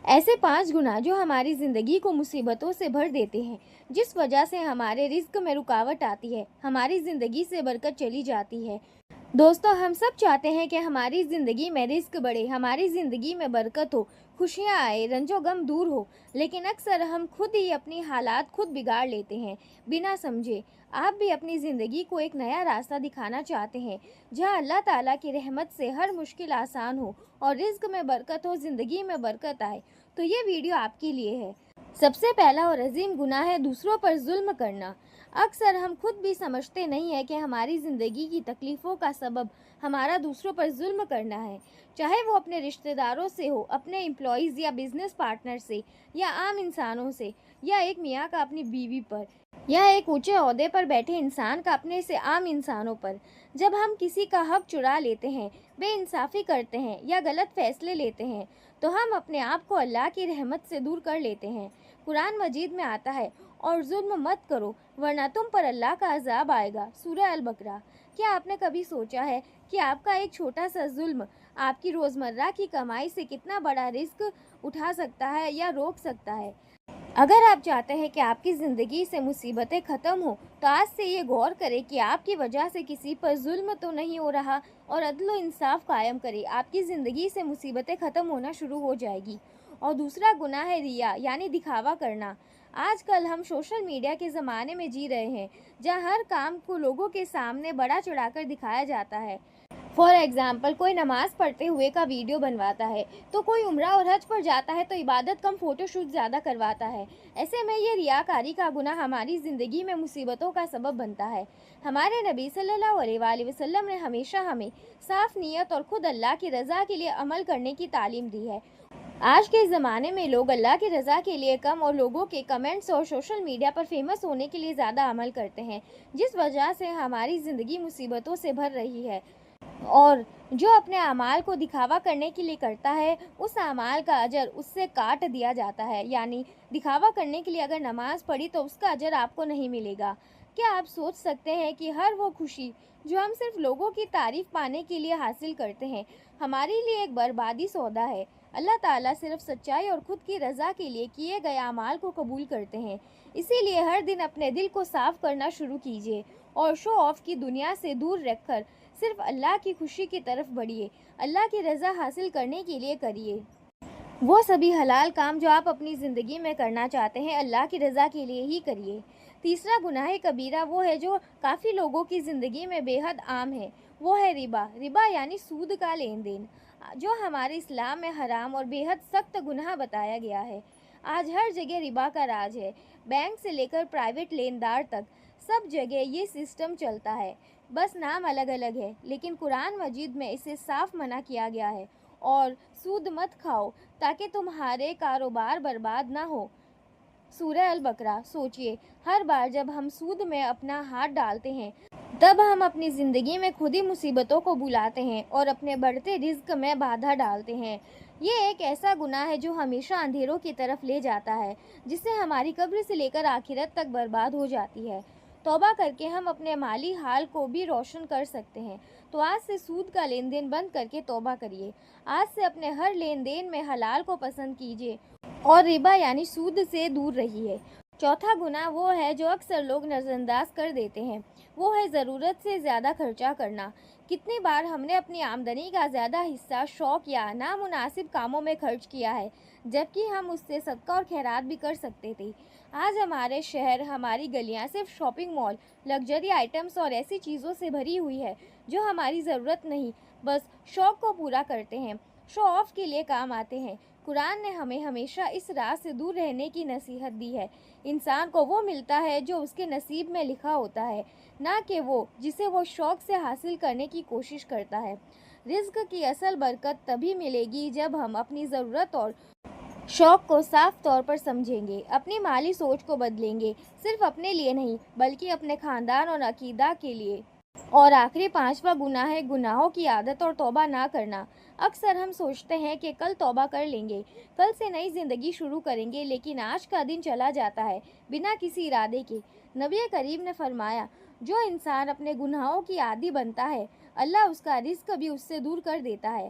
ایسے 5 گناہ جو ہماری زندگی کو مصیبتوں سے بھر دیتے ہیں، جس وجہ سے ہمارے رزق میں رکاوٹ آتی ہے، ہماری زندگی سے برکت چلی جاتی ہے۔ دوستو، ہم سب چاہتے ہیں کہ ہماری زندگی میں رزق بڑھے، ہماری زندگی میں برکت ہو، خوشیاں آئے، رنج و غم دور ہو، لیکن اکثر ہم خود ہی اپنی حالات خود بگاڑ لیتے ہیں بنا سمجھے۔ آپ بھی اپنی زندگی کو ایک نیا راستہ دکھانا چاہتے ہیں جہاں اللہ تعالیٰ کی رحمت سے ہر مشکل آسان ہو اور رزق میں برکت ہو، زندگی میں برکت آئے، تو یہ ویڈیو آپ کے لیے ہے۔ سب سے پہلا اور عظیم گناہ ہے دوسروں پر ظلم کرنا۔ اکثر ہم خود بھی سمجھتے نہیں ہیں کہ ہماری زندگی کی تکلیفوں کا سبب ہمارا دوسروں پر ظلم کرنا ہے، چاہے وہ اپنے رشتہ داروں سے ہو، اپنے امپلائیز یا بزنس پارٹنر سے، یا عام انسانوں سے، یا ایک میاں کا اپنی بیوی پر، یا ایک اونچے عہدے پر بیٹھے انسان کا اپنے سے عام انسانوں پر۔ جب ہم کسی کا حق چرا لیتے ہیں، بے انصافی کرتے ہیں یا غلط فیصلے لیتے ہیں تو ہم اپنے آپ کو اللہ کی رحمت سے دور کر لیتے ہیں۔ قرآن مجید میں آتا ہے، اور ظلم مت کرو ورنہ تم پر اللہ کا عذاب آئے گا، سورہ البقرہ۔ کیا آپ نے کبھی سوچا ہے کہ آپ کا ایک چھوٹا سا ظلم آپ کی روزمرہ کی کمائی سے کتنا بڑا رزق اٹھا سکتا ہے یا روک سکتا ہے؟ اگر آپ چاہتے ہیں کہ آپ کی زندگی سے مصیبتیں ختم ہوں تو آج سے یہ غور کریں کہ آپ کی وجہ سے کسی پر ظلم تو نہیں ہو رہا، اور عدل و انصاف قائم کریں، آپ کی زندگی سے مصیبتیں ختم ہونا شروع ہو جائے گی۔ اور دوسرا گناہ ہے ریا، یعنی دکھاوا کرنا۔ آج کل ہم سوشل میڈیا کے زمانے میں جی رہے ہیں جہاں ہر کام کو لوگوں کے سامنے بڑا چڑھا کر دکھایا جاتا ہے۔ فار ایگزامپل، کوئی نماز پڑھتے ہوئے کا ویڈیو بنواتا ہے تو کوئی عمرہ اور حج پر جاتا ہے تو عبادت کم فوٹو شوٹ زیادہ کرواتا ہے۔ ایسے میں یہ ریاکاری کا گناہ ہماری زندگی میں مصیبتوں کا سبب بنتا ہے۔ ہمارے نبی صلی اللہ علیہ وآلہ وسلم نے ہمیشہ ہمیں صاف نیت اور خود اللہ کی رضا کے لیے عمل کرنے کی تعلیم دی ہے۔ آج کے زمانے میں لوگ اللہ کی رضا کے لیے کم اور لوگوں کے کمنٹس اور سوشل میڈیا پر فیمس ہونے کے لیے زیادہ عمل کرتے ہیں، جس وجہ سے ہماری زندگی مصیبتوں سے بھر رہی ہے۔ اور جو اپنے اعمال کو دکھاوا کرنے کے لیے کرتا ہے، اس اعمال کا اجر اس سے کاٹ دیا جاتا ہے۔ یعنی دکھاوا کرنے کے لیے اگر نماز پڑھی تو اس کا اجر آپ کو نہیں ملے گا۔ کیا آپ سوچ سکتے ہیں کہ ہر وہ خوشی جو ہم صرف لوگوں کی تعریف پانے کے لیے حاصل کرتے ہیں، ہمارے لیے ایک بربادی سودا ہے؟ اللہ تعالیٰ صرف سچائی اور خود کی رضا کے لیے کیے گئے اعمال کو قبول کرتے ہیں۔ اسی لیے ہر دن اپنے دل کو صاف کرنا شروع کیجیے اور شو آف کی دنیا سے دور رکھ کر صرف اللہ کی خوشی کی طرف بڑھیے، اللہ کی رضا حاصل کرنے کے لیے کریے وہ سبھی حلال کام جو آپ اپنی زندگی میں کرنا چاہتے ہیں، اللہ کی رضا کے لیے ہی کریے۔ تیسرا گناہ کبیرہ وہ ہے جو کافی لوگوں کی زندگی میں بے حد عام ہے، وہ ہے ربا۔ ربا یعنی سود کا لین دین، جو ہمارے اسلام میں حرام اور بے حد سخت گناہ بتایا گیا ہے۔ آج ہر جگہ ربا کا راج ہے، بینک سے لے کر پرائیویٹ لیندار تک، سب جگہ یہ سسٹم چلتا ہے، بس نام الگ الگ ہے، لیکن قرآن مجید میں اسے صاف منع کیا گیا ہے۔ اور سود مت کھاؤ تاکہ تمہارے کاروبار برباد نہ ہو، سورہ البقرہ۔ سوچئے، ہر بار جب ہم سود میں اپنا ہاتھ ڈالتے ہیں تب ہم اپنی زندگی میں خود ہی مصیبتوں کو بلاتے ہیں اور اپنے بڑھتے رزق میں بادھا ڈالتے ہیں۔ یہ ایک ایسا گناہ ہے جو ہمیشہ اندھیروں کی طرف لے جاتا ہے، جس سے ہماری قبر سے لے کر آخرت تک برباد ہو جاتی ہے۔ توبہ کر کے ہم اپنے مالی حال کو بھی روشن کر سکتے ہیں، تو آج سے سود کا لین دین بند کر کے توبہ کریے۔ آج سے اپنے ہر لین دین میں حلال کو پسند کیجیے اور ربا یعنی سود سے دور رہیے۔ چوتھا گناہ وہ ہے جو اکثر لوگ نظر انداز کر دیتے ہیں، وہ ہے ضرورت سے زیادہ خرچہ کرنا۔ کتنی بار ہم نے اپنی آمدنی کا زیادہ حصہ شوق یا نامناسب کاموں میں خرچ کیا ہے، جبکہ ہم اس سے صدقہ اور خیرات بھی کر سکتے تھے۔ آج ہمارے شہر، ہماری گلیاں صرف شاپنگ مال، لگژری آئٹمز اور ایسی چیزوں سے بھری ہوئی ہے جو ہماری ضرورت نہیں، بس شوق کو پورا کرتے ہیں، شو آف کے لیے کام آتے ہیں۔ قرآن نے ہمیں ہمیشہ اس راہ سے دور رہنے کی نصیحت دی ہے۔ انسان کو وہ ملتا ہے جو اس کے نصیب میں لکھا ہوتا ہے، نہ کہ وہ جسے وہ شوق سے حاصل کرنے کی کوشش کرتا ہے۔ رزق کی اصل برکت تبھی ملے گی جب ہم اپنی ضرورت اور شوق کو صاف طور پر سمجھیں گے، اپنی مالی سوچ کو بدلیں گے، صرف اپنے لیے نہیں بلکہ اپنے خاندان اور عقیدہ کے لیے۔ اور آخری پانچواں گناہ ہے گناہوں کی عادت اور توبہ نہ کرنا۔ اکثر ہم سوچتے ہیں کہ کل توبہ کر لیں گے، کل سے نئی زندگی شروع کریں گے، لیکن آج کا دن چلا جاتا ہے بنا کسی ارادے کے۔ نبی کریم نے فرمایا، جو انسان اپنے گناہوں کی عادی بنتا ہے، اللہ اس کا رزق بھی اس سے دور کر دیتا ہے۔